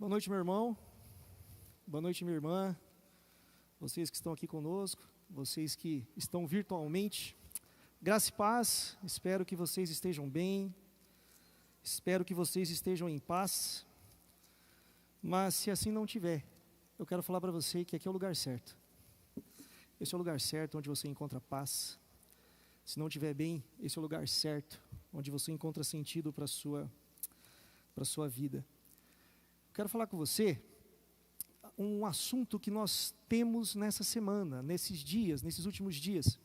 Boa noite, meu irmão. Boa noite, minha irmã. Vocês que estão aqui conosco, vocês que estão virtualmente. Graça e paz. Espero que vocês estejam bem. Espero que vocês estejam em paz. Mas se assim não tiver, eu quero falar para você que aqui é o lugar certo. Esse é o lugar certo onde você encontra paz. Se não estiver bem, esse é o lugar certo onde você encontra sentido para a sua vida. Quero falar com você um assunto que nós temos nessa semana, nesses dias, nesses últimos dias.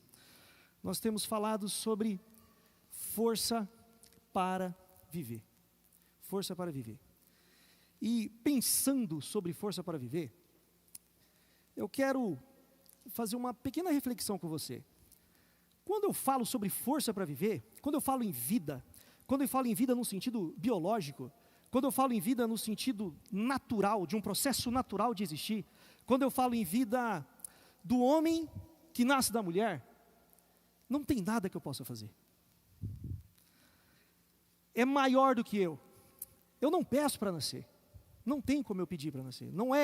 Nós temos falado sobre força para viver. Força para viver. E pensando sobre força para viver, eu quero fazer uma pequena reflexão com você. Quando eu falo sobre força para viver, quando eu falo em vida, quando eu falo em vida no sentido biológico, quando eu falo em vida no sentido natural, de um processo natural de existir, quando eu falo em vida do homem que nasce da mulher, não tem nada que eu possa fazer. É maior do que eu. Eu não peço para nascer. Não tem como eu pedir para nascer. Não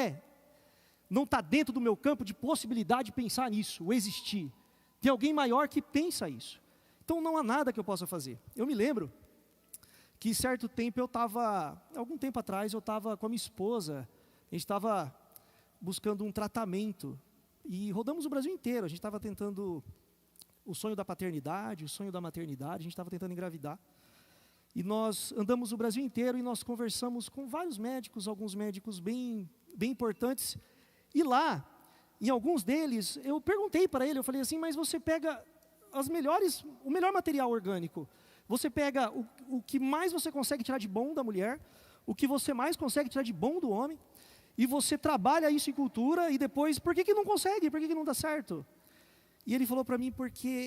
está dentro do meu campo de possibilidade de pensar nisso, ou existir. Tem alguém maior que pensa isso. Então não há nada que eu possa fazer. Eu me lembro que certo tempo algum tempo atrás, eu estava com a minha esposa, a gente estava buscando um tratamento, e rodamos o Brasil inteiro, a gente estava tentando o sonho da paternidade, o sonho da maternidade, a gente estava tentando engravidar, e nós andamos o Brasil inteiro, e nós conversamos com vários médicos, alguns médicos bem importantes, e lá, em alguns deles, eu perguntei para ele, eu falei assim, mas você pega o melhor material orgânico, você pega o que mais você consegue tirar de bom da mulher, o que você mais consegue tirar de bom do homem, e você trabalha isso em cultura, e depois, por que não consegue? Por que não dá certo? E ele falou para mim, porque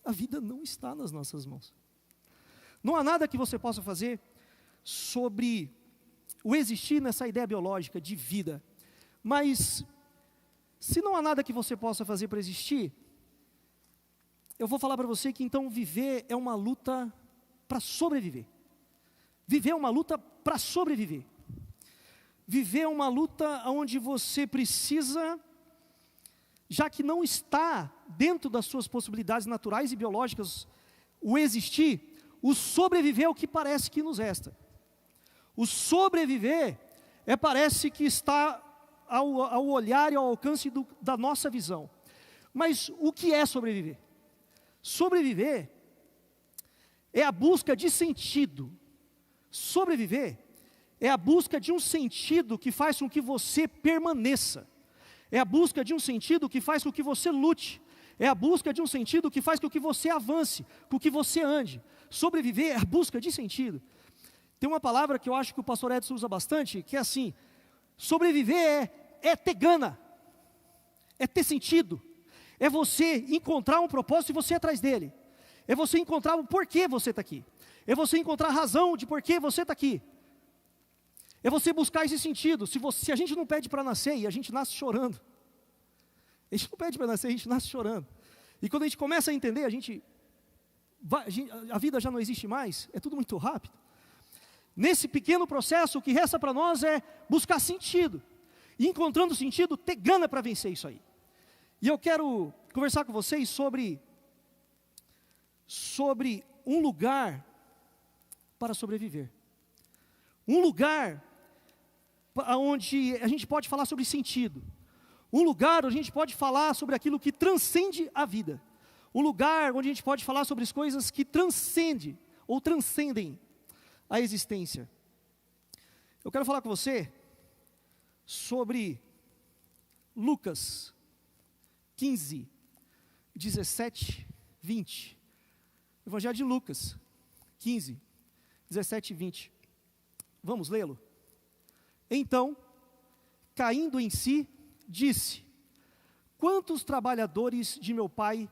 a vida não está nas nossas mãos. Não há nada que você possa fazer sobre o existir nessa ideia biológica de vida. Mas, se não há nada que você possa fazer para existir, eu vou falar para você que então viver é uma luta para sobreviver. Viver é uma luta para sobreviver. Viver é uma luta onde você precisa, já que não está dentro das suas possibilidades naturais e biológicas, o existir, o sobreviver é o que parece que nos resta. O sobreviver parece que está ao olhar e ao alcance da nossa visão. Mas o que é sobreviver? Sobreviver é a busca de sentido. Sobreviver é a busca de um sentido que faz com que você permaneça. É a busca de um sentido que faz com que você lute. É a busca de um sentido que faz com que você avance, com que você ande. Sobreviver é a busca de sentido. Tem uma palavra que eu acho que o pastor Edson usa bastante, que é assim: sobreviver é ter gana, é ter sentido. É você encontrar um propósito e você ir atrás dele. É você encontrar o porquê você está aqui. É você encontrar a razão de porquê você está aqui. É você buscar esse sentido. Se a gente não pede para nascer, e a gente nasce chorando. A gente não pede para nascer, a gente nasce chorando. E quando a gente começa a entender, a vida já não existe mais, é tudo muito rápido. Nesse pequeno processo, o que resta para nós é buscar sentido. E encontrando sentido, ter gana para vencer isso aí. E eu quero conversar com vocês sobre um lugar para sobreviver. Um lugar onde a gente pode falar sobre sentido. Um lugar onde a gente pode falar sobre aquilo que transcende a vida. Um lugar onde a gente pode falar sobre as coisas que transcendem a existência. Eu quero falar com você sobre Lucas 15, 17, 20. Evangelho de Lucas 15, 17 e 20. Vamos lê-lo? Então, caindo em si, disse: quantos trabalhadores de meu pai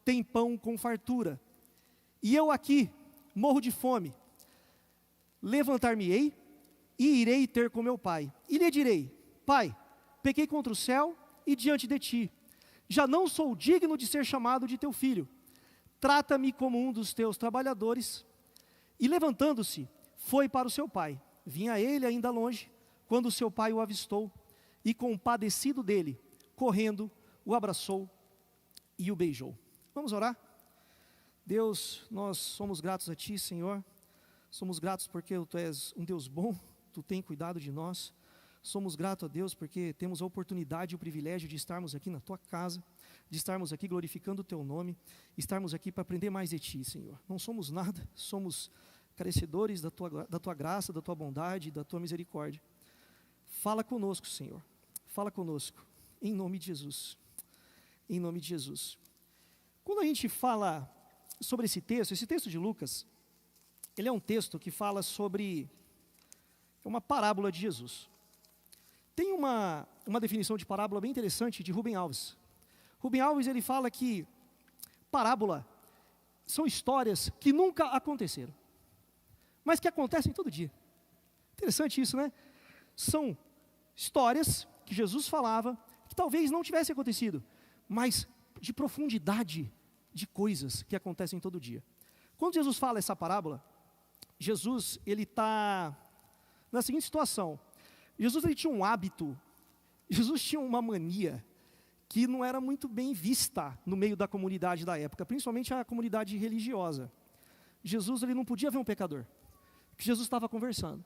têm pão com fartura? E eu aqui morro de fome. Levantar-me-ei e irei ter com meu pai. E lhe direi: Pai, pequei contra o céu e diante de ti. Já não sou digno de ser chamado de teu filho. Trata-me como um dos teus trabalhadores. E levantando-se, foi para o seu pai. Vinha ele ainda longe, quando seu pai o avistou e, compadecido dele, correndo, o abraçou e o beijou. Vamos orar? Deus, nós somos gratos a Ti, Senhor. Somos gratos porque Tu és um Deus bom, Tu tem cuidado de nós. Somos gratos a Deus porque temos a oportunidade e o privilégio de estarmos aqui na Tua casa, de estarmos aqui glorificando o Teu nome, estarmos aqui para aprender mais de Ti, Senhor. Não somos nada, somos carecedores da Tua graça, da Tua bondade, da Tua misericórdia. Fala conosco, Senhor. Fala conosco, em nome de Jesus. Em nome de Jesus. Quando a gente fala sobre esse texto de Lucas, ele é um texto que fala sobre uma parábola de Jesus. Tem uma definição de parábola bem interessante de Rubem Alves. Rubem Alves, ele fala que parábola são histórias que nunca aconteceram, mas que acontecem todo dia. Interessante isso, né? São histórias que Jesus falava, que talvez não tivesse acontecido, mas de profundidade de coisas que acontecem todo dia. Quando Jesus fala essa parábola, Jesus, ele está na seguinte situação. Jesus, ele tinha um hábito, Jesus tinha uma mania que não era muito bem vista no meio da comunidade da época, principalmente a comunidade religiosa. Jesus, ele não podia ver um pecador, porque Jesus estava conversando.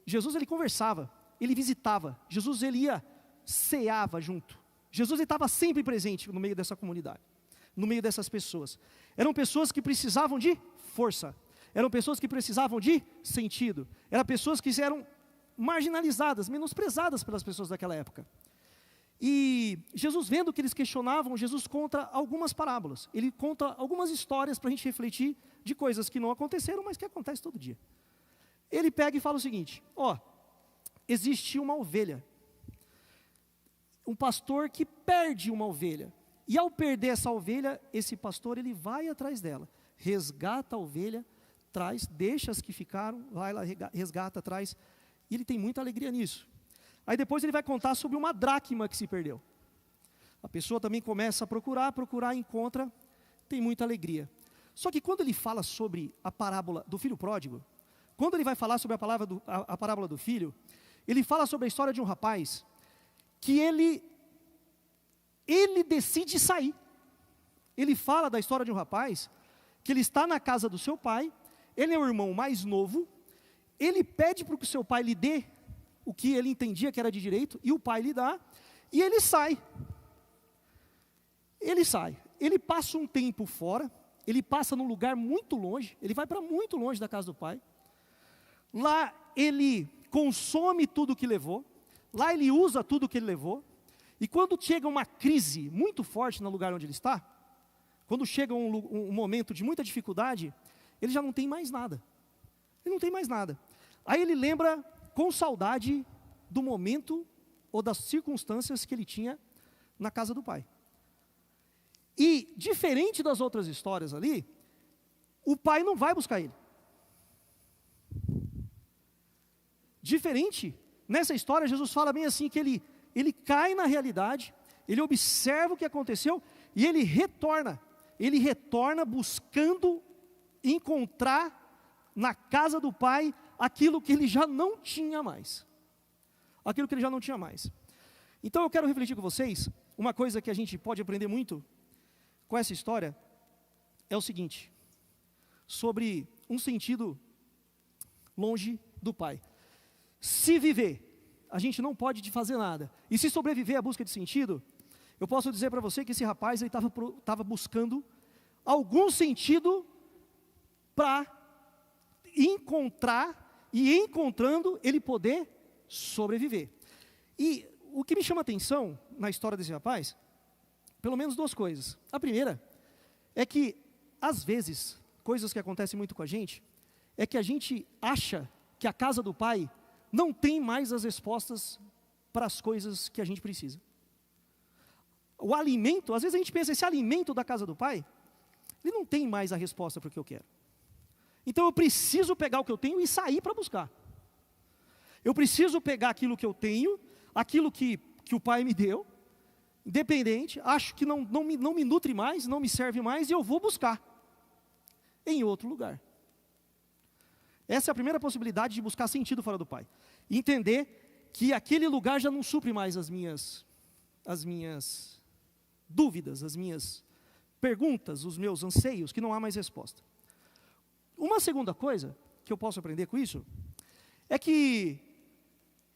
Jesus, ele conversava, ele visitava, Jesus, ele ia, ceava junto. Jesus, ele estava sempre presente no meio dessa comunidade, no meio dessas pessoas. Eram pessoas que precisavam de força, eram pessoas que precisavam de sentido, eram pessoas que eram marginalizadas, menosprezadas pelas pessoas daquela época. E Jesus, vendo que eles questionavam, Jesus conta algumas parábolas, ele conta algumas histórias para a gente refletir de coisas que não aconteceram, mas que acontecem todo dia. Ele pega e fala o seguinte: existe uma ovelha, um pastor que perde uma ovelha, e ao perder essa ovelha, esse pastor, ele vai atrás dela, resgata a ovelha, traz, deixa as que ficaram, vai lá, resgata, traz, e ele tem muita alegria nisso. Aí depois ele vai contar sobre uma dracma que se perdeu. A pessoa também começa a procurar, encontra, tem muita alegria. Só que quando ele fala sobre a parábola do filho pródigo, quando ele vai falar sobre a parábola do filho, ele fala sobre a história de um rapaz que ele decide sair. Ele fala da história de um rapaz que ele está na casa do seu pai, ele é o irmão mais novo, ele pede para que o seu pai lhe dê o que ele entendia que era de direito, e o pai lhe dá, e ele sai. Ele passa um tempo fora, ele passa num lugar muito longe, ele vai para muito longe da casa do pai. Lá ele consome tudo que levou, lá ele usa tudo que ele levou, e quando chega uma crise muito forte no lugar onde ele está, quando chega um momento de muita dificuldade, ele já não tem mais nada. Ele não tem mais nada. Aí ele lembra com saudade do momento ou das circunstâncias que ele tinha na casa do pai. E, diferente das outras histórias ali, o pai não vai buscar ele. Diferente, nessa história, Jesus fala bem assim, que ele cai na realidade, ele observa o que aconteceu, e ele retorna buscando encontrar na casa do pai aquilo que ele já não tinha mais. Então eu quero refletir com vocês, uma coisa que a gente pode aprender muito com essa história, é o seguinte, sobre um sentido longe do pai. Se viver, a gente não pode fazer nada, e se sobreviver à busca de sentido, eu posso dizer para você que esse rapaz estava buscando algum sentido para encontrar, e encontrando, ele poder sobreviver. E o que me chama a atenção na história desse rapaz, pelo menos duas coisas. A primeira é que, às vezes, coisas que acontecem muito com a gente, é que a gente acha que a casa do pai não tem mais as respostas para as coisas que a gente precisa. O alimento, às vezes a gente pensa, esse alimento da casa do pai, ele não tem mais a resposta para o que eu quero. Então eu preciso pegar o que eu tenho e sair para buscar. Eu preciso pegar aquilo que eu tenho, aquilo que o pai me deu, independente, acho que não me nutre mais, não me serve mais, e eu vou buscar em outro lugar. Essa é a primeira possibilidade de buscar sentido fora do pai. E entender que aquele lugar já não supre mais as minhas dúvidas, as minhas perguntas, os meus anseios, que não há mais resposta. Uma segunda coisa que eu posso aprender com isso é que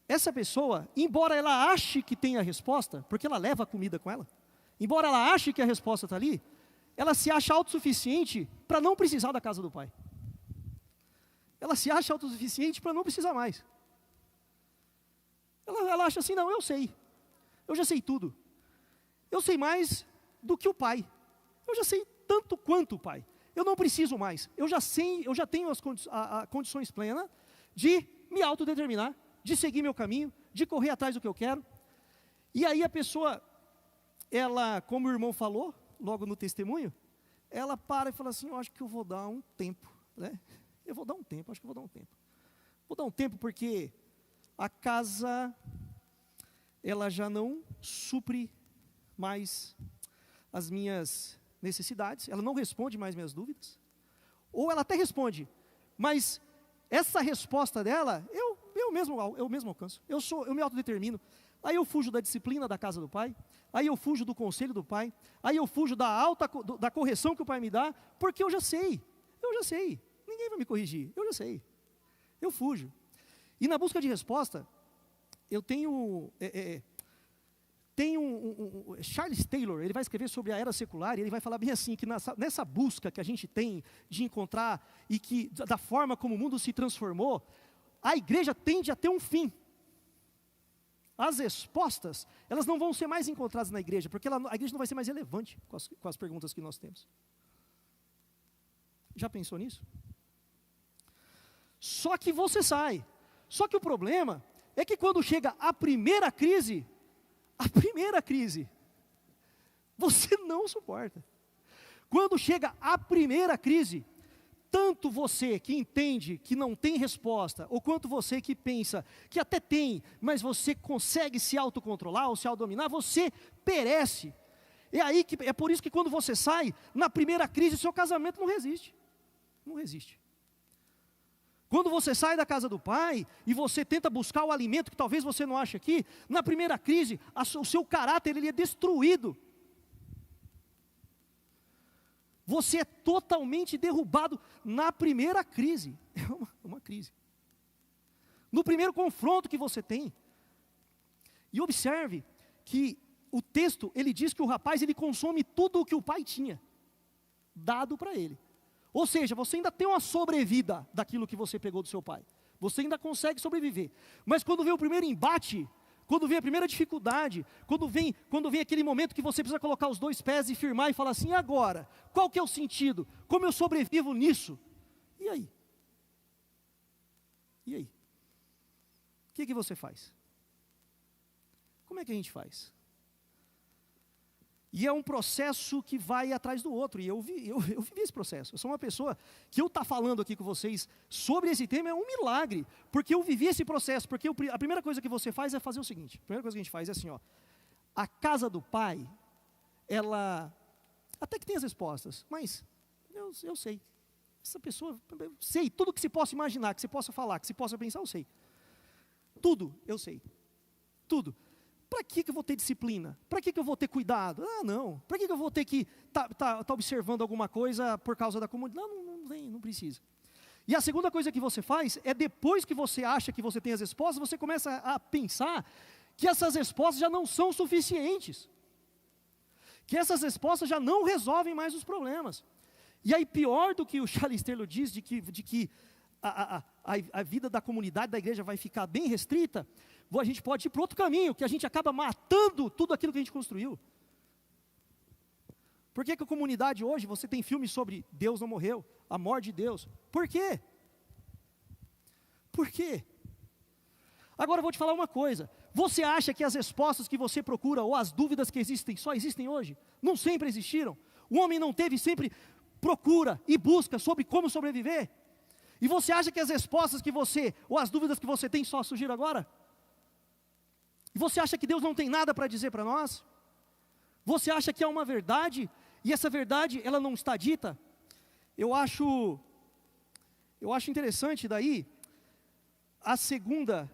essa pessoa, embora ela ache que tem a resposta, porque ela leva a comida com ela, embora ela ache que a resposta está ali, ela se acha autossuficiente para não precisar da casa do pai. Ela se acha autossuficiente para não precisar mais. Ela acha assim, não, eu já sei tudo. Eu sei mais do que o pai. Eu já sei tanto quanto o pai. Eu não preciso mais. Eu já tenho as condições plenas de me autodeterminar, de seguir meu caminho, de correr atrás do que eu quero. E aí a pessoa, ela, como o irmão falou, logo no testemunho, ela para e fala assim, eu acho que eu vou dar um tempo, né? Eu vou dar um tempo, acho que eu vou dar um tempo. Vou dar um tempo porque a casa, ela já não supre mais as minhas necessidades, ela não responde mais minhas dúvidas, ou ela até responde, mas essa resposta dela, eu mesmo alcanço, eu me autodetermino, aí eu fujo da disciplina da casa do pai, aí eu fujo do conselho do pai, aí eu fujo da correção que o pai me dá, porque eu já sei, ninguém vai me corrigir, eu já sei, eu fujo. E na busca de resposta, eu tenho Charles Taylor, ele vai escrever sobre a era secular, e ele vai falar bem assim, que nessa busca que a gente tem de encontrar, e que da forma como o mundo se transformou, a igreja tende a ter um fim. As respostas, elas não vão ser mais encontradas na igreja, porque a igreja não vai ser mais relevante com as perguntas que nós temos. Já pensou nisso? Só que você sai. Só que o problema é que quando chega a primeira crise, você não suporta. Quando chega a primeira crise, tanto você que entende que não tem resposta, ou quanto você que pensa que até tem, mas você consegue se autocontrolar ou se autodominar, você perece. É por isso que quando você sai, na primeira crise, seu casamento não resiste. Não resiste. Quando você sai da casa do pai e você tenta buscar o alimento que talvez você não ache aqui, na primeira crise, o seu caráter ele é destruído. Você é totalmente derrubado na primeira crise. É uma crise. No primeiro confronto que você tem. E observe que o texto, ele diz que o rapaz, ele consome tudo o que o pai tinha dado para ele. Ou seja, você ainda tem uma sobrevida daquilo que você pegou do seu pai. Você ainda consegue sobreviver. Mas quando vem o primeiro embate, quando vem a primeira dificuldade, quando vem aquele momento que você precisa colocar os dois pés e firmar e falar assim, agora, qual que é o sentido? Como eu sobrevivo nisso? E aí? E aí? O que você faz? Como é que a gente faz? E é um processo que vai atrás do outro, e eu vivi esse processo. Eu sou uma pessoa que eu estar falando aqui com vocês sobre esse tema é um milagre, porque eu vivi esse processo, porque a primeira coisa que você faz é fazer o seguinte, a primeira coisa que a gente faz é assim, ó, a casa do pai, ela, até que tem as respostas, mas eu sei, essa pessoa, eu sei, tudo que se possa imaginar, que se possa falar, que se possa pensar, eu sei. Tudo, eu sei. Tudo. Para que eu vou ter disciplina? Para que eu vou ter cuidado? Ah, não. Para que eu vou ter que tá observando alguma coisa por causa da comunidade? Não precisa. E a segunda coisa que você faz é, depois que você acha que você tem as respostas, você começa a pensar que essas respostas já não são suficientes. Que essas respostas já não resolvem mais os problemas. E aí, pior do que o Charles Taylor diz, de que a vida da comunidade, da igreja vai ficar bem restrita, a gente pode ir para outro caminho, que a gente acaba matando tudo aquilo que a gente construiu. Por que a comunidade hoje, você tem filmes sobre Deus não morreu, a morte de Deus? Por quê? Por quê? Agora eu vou te falar uma coisa, você acha que as respostas que você procura, ou as dúvidas que existem, só existem hoje? Não sempre existiram? O homem não teve sempre procura e busca sobre como sobreviver? E você acha que as respostas que você, ou as dúvidas que você tem só surgiram agora? E você acha que Deus não tem nada para dizer para nós? Você acha que é uma verdade, e essa verdade, ela não está dita? Eu acho interessante daí, a segunda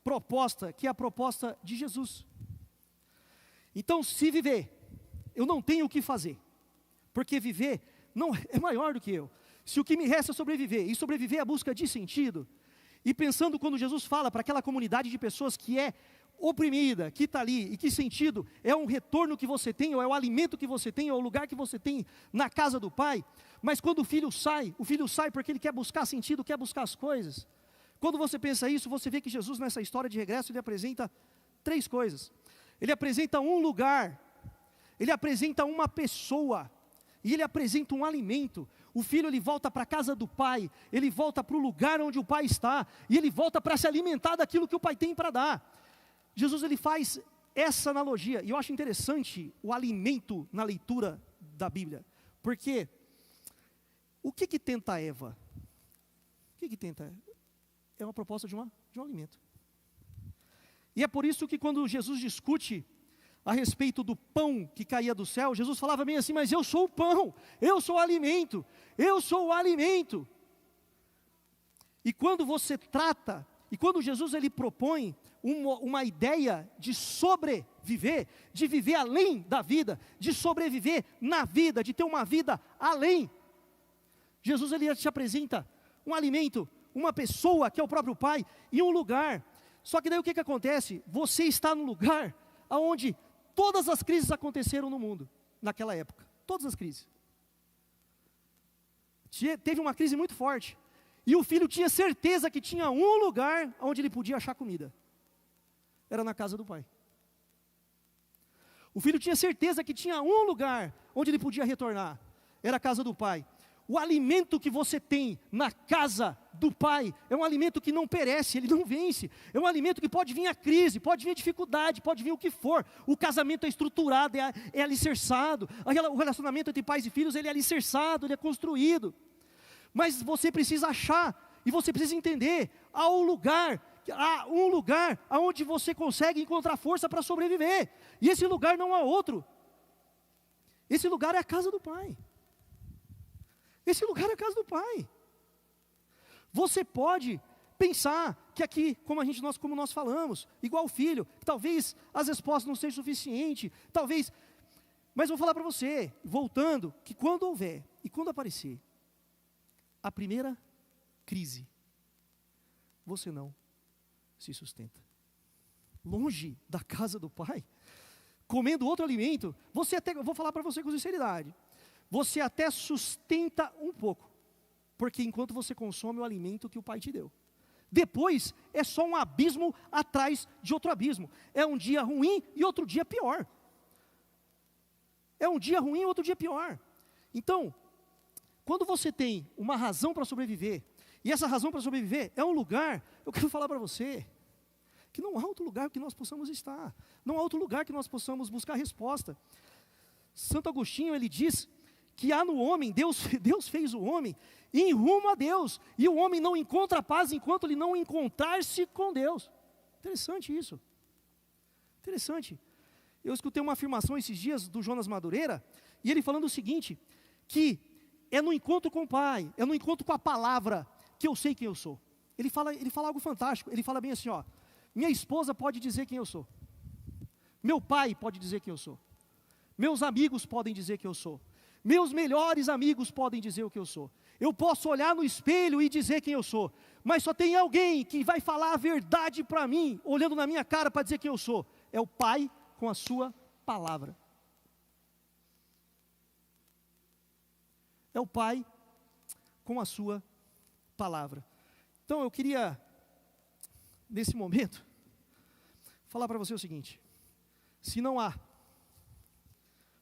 proposta, que é a proposta de Jesus. Então, se viver, eu não tenho o que fazer, porque viver não é maior do que eu. Se o que me resta é sobreviver, e sobreviver é a busca de sentido, e pensando quando Jesus fala para aquela comunidade de pessoas que é oprimida, que está ali, e que sentido é um retorno que você tem, ou é o alimento que você tem, ou é o lugar que você tem na casa do Pai. Mas quando o filho sai porque ele quer buscar sentido, quer buscar as coisas. Quando você pensa isso, você vê que Jesus nessa história de regresso, ele apresenta 3 coisas. Ele apresenta um lugar, ele apresenta uma pessoa, e ele apresenta um alimento. O filho, ele volta para a casa do pai, ele volta para o lugar onde o pai está, e ele volta para se alimentar daquilo que o pai tem para dar. Jesus, ele faz essa analogia, e eu acho interessante o alimento na leitura da Bíblia, porque o que tenta Eva? O que tenta Eva? É uma proposta de um alimento. E é por isso que quando Jesus discute a respeito do pão que caía do céu, Jesus falava bem assim, mas eu sou o pão, eu sou o alimento, eu sou o alimento. E quando você trata, e quando Jesus ele propõe uma ideia de sobreviver, de viver além da vida, de sobreviver na vida, de ter uma vida além, Jesus ele te apresenta um alimento, uma pessoa que é o próprio Pai, e um lugar. Só que daí o que acontece? Você está no lugar onde todas as crises aconteceram no mundo, naquela época, todas as crises. Teve uma crise muito forte, e o filho tinha certeza que tinha um lugar onde ele podia achar comida, era na casa do pai. O filho tinha certeza que tinha um lugar onde ele podia retornar, era a casa do pai. O alimento que você tem na casa do pai é um alimento que não perece, ele não vence. É um alimento que pode vir a crise, pode vir a dificuldade, pode vir o que for. O casamento é estruturado, é alicerçado. O relacionamento entre pais e filhos, ele é alicerçado, ele é construído. Mas você precisa achar, e você precisa entender, há um lugar onde você consegue encontrar força para sobreviver. E esse lugar não há outro. Esse lugar é a casa do pai. Esse lugar é a casa do pai. Você pode pensar que aqui, como nós falamos, igual o filho, talvez as respostas não sejam suficientes, talvez, mas eu vou falar para você, voltando, que quando houver, e quando aparecer, a primeira crise, você não se sustenta. Longe da casa do pai, comendo outro alimento, eu vou falar para você com sinceridade, você até sustenta um pouco, porque enquanto você consome o alimento que o pai te deu, depois é só um abismo atrás de outro abismo, é um dia ruim e outro dia pior, então, quando você tem uma razão para sobreviver, e essa razão para sobreviver é um lugar, eu quero falar para você, que não há outro lugar que nós possamos estar, não há outro lugar que nós possamos buscar resposta. Santo Agostinho, ele diz que há no homem, Deus fez o homem em rumo a Deus, e o homem não encontra paz enquanto ele não encontrar-se com Deus. Interessante isso, interessante. Eu escutei uma afirmação esses dias do Jonas Madureira, e ele falando o seguinte, que é no encontro com o Pai, é no encontro com a palavra, que eu sei quem eu sou. Ele fala algo fantástico, ele fala bem assim, ó, minha esposa pode dizer quem eu sou, meu pai pode dizer quem eu sou, meus amigos podem dizer quem eu sou, meus melhores amigos podem dizer o que eu sou, eu posso olhar no espelho e dizer quem eu sou, mas só tem alguém que vai falar a verdade para mim, olhando na minha cara para dizer quem eu sou, é o Pai com a sua palavra. É o Pai com a sua palavra. Então eu queria, nesse momento, falar para você o seguinte, se não há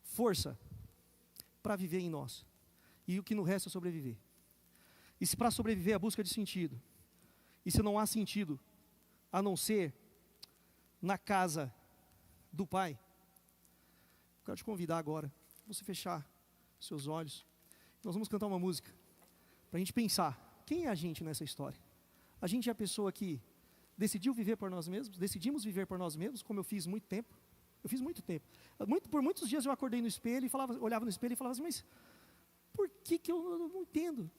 força para viver em nós, e o que nos resta é sobreviver, e se para sobreviver é a busca de sentido, e se não há sentido, a não ser na casa do Pai, eu quero te convidar agora, você fechar seus olhos, nós vamos cantar uma música, para a gente pensar, quem é a gente nessa história? A gente é a pessoa que decidiu viver por nós mesmos, decidimos viver por nós mesmos, como eu fiz muito tempo, por muitos dias eu acordei no espelho e olhava no espelho e falava assim, mas por que eu não entendo?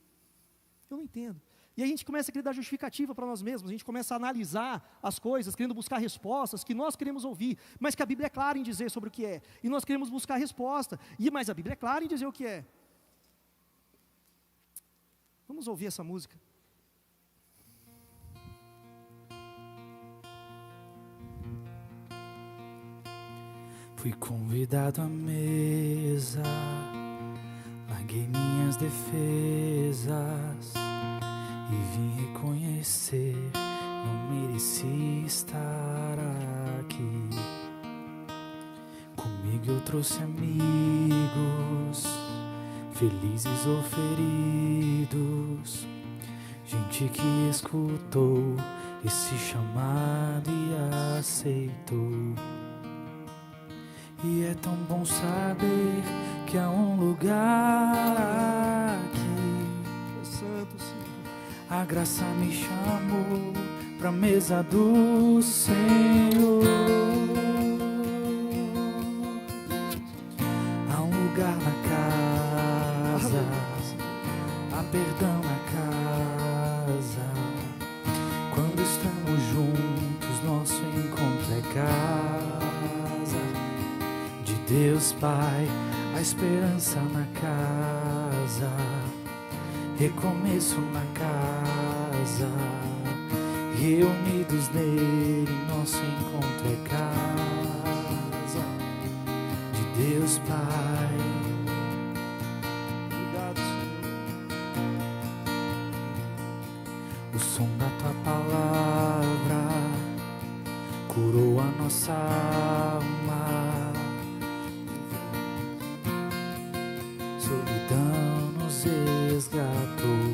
Eu não entendo. E aí a gente começa a querer dar justificativa para nós mesmos, a gente começa a analisar as coisas, querendo buscar respostas que nós queremos ouvir, mas que a Bíblia é clara em dizer sobre o que é, e nós queremos buscar resposta, mas a Bíblia é clara em dizer o que é. Vamos ouvir essa música. Fui convidado à mesa, larguei minhas defesas e vim reconhecer, não mereci estar aqui. Comigo eu trouxe amigos, felizes ou feridos, gente que escutou esse chamado e aceitou. E é tão bom saber que há um lugar aqui. Santo Senhor. A graça me chamou pra mesa do Senhor. Há um lugar na casa, há perdão na casa. Quando estamos juntos, nosso encontro é casa. Deus Pai, a esperança na casa, recomeço na casa, reunidos nele, nosso encontro é casa de Deus Pai. Obrigado, Senhor. O som da tua palavra curou a nossa alma. Solidão nos resgatou.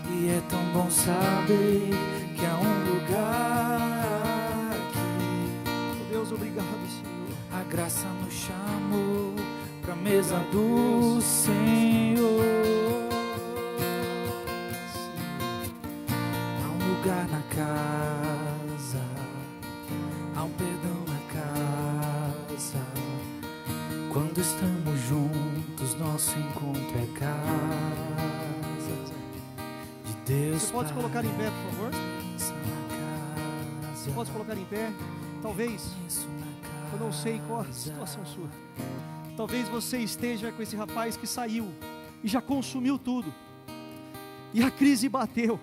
E é tão bom saber que há um lugar aqui. Oh Deus, obrigado, Senhor. A graça nos chamou pra mesa do Senhor. Há um lugar na casa, há um perdão na casa. Quando estamos juntos, nosso encontro é casa de Deus. Você pode se colocar em pé, por favor? Você pode se colocar em pé? Talvez, eu não sei qual a situação sua. Talvez você esteja com esse rapaz que saiu e já consumiu tudo. E a crise bateu.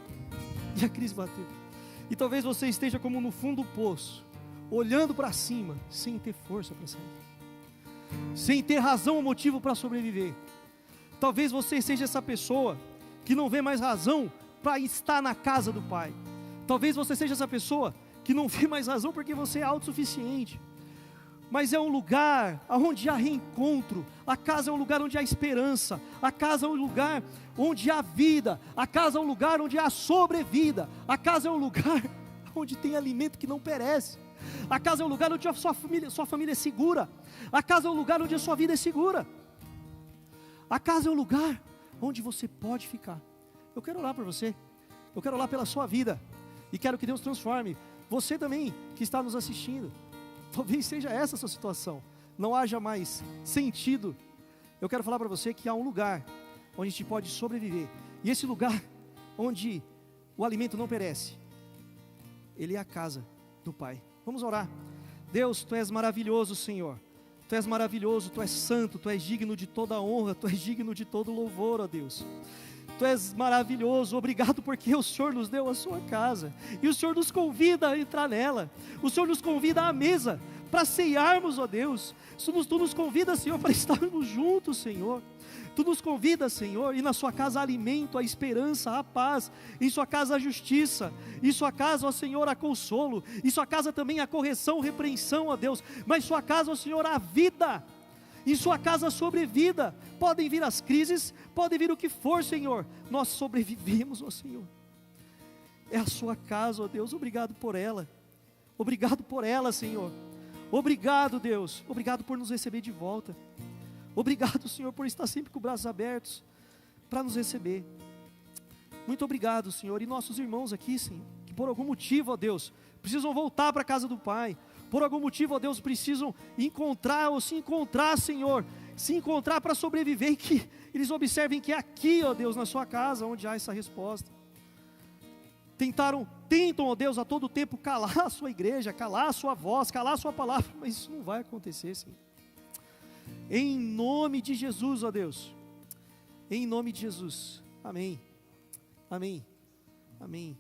E talvez você esteja como no fundo do poço, olhando para cima, sem ter força para sair, sem ter razão ou motivo para sobreviver. Talvez você seja essa pessoa que não vê mais razão para estar na casa do Pai. Talvez você seja essa pessoa que não vê mais razão porque você é autossuficiente. Mas é um lugar onde há reencontro. A casa é um lugar onde há esperança. A casa é um lugar onde há vida. A casa é um lugar onde há sobrevida. A casa é um lugar onde tem alimento que não perece. A casa é um lugar onde a sua família é segura. A casa é um lugar onde a sua vida é segura. A casa é um lugar onde você pode ficar. Eu quero orar por você. Eu quero orar pela sua vida. E quero que Deus transforme você também que está nos assistindo. Talvez seja essa a sua situação. Não haja mais sentido. Eu quero falar para você que há um lugar onde a gente pode sobreviver. E esse lugar onde o alimento não perece, ele é a casa do Pai. Vamos orar. Deus, Tu és maravilhoso, Senhor. Tu és maravilhoso, Tu és santo, Tu és digno de toda honra, Tu és digno de todo louvor, ó Deus. Tu és maravilhoso, obrigado porque o Senhor nos deu a sua casa, e o Senhor nos convida a entrar nela, o Senhor nos convida à mesa, para ceiarmos, ó Deus, Tu nos convida, Senhor, para estarmos juntos, Senhor. Tu nos convida, Senhor, e na sua casa há alimento, há esperança, há paz, em sua casa há justiça, em sua casa, ó Senhor, há consolo, em sua casa também há correção, repreensão, ó Deus, mas em sua casa, ó Senhor, há vida, em sua casa há sobrevida. Podem vir as crises, pode vir o que for, Senhor, nós sobrevivemos, ó Senhor. É a sua casa, ó Deus, obrigado por ela, Senhor. Obrigado, Deus, obrigado por nos receber de volta. Obrigado, Senhor, por estar sempre com os braços abertos para nos receber. Muito obrigado, Senhor. E nossos irmãos aqui, Senhor, que por algum motivo, ó Deus, precisam voltar para a casa do Pai. Por algum motivo, ó Deus, precisam encontrar ou se encontrar, Senhor, se encontrar para sobreviver e que eles observem que é aqui, ó Deus, na sua casa, onde há essa resposta. Tentam, ó Deus, a todo tempo calar a sua igreja, calar a sua voz, calar a sua palavra, mas isso não vai acontecer, Senhor. Em nome de Jesus, ó Deus, em nome de Jesus, amém, amém, amém.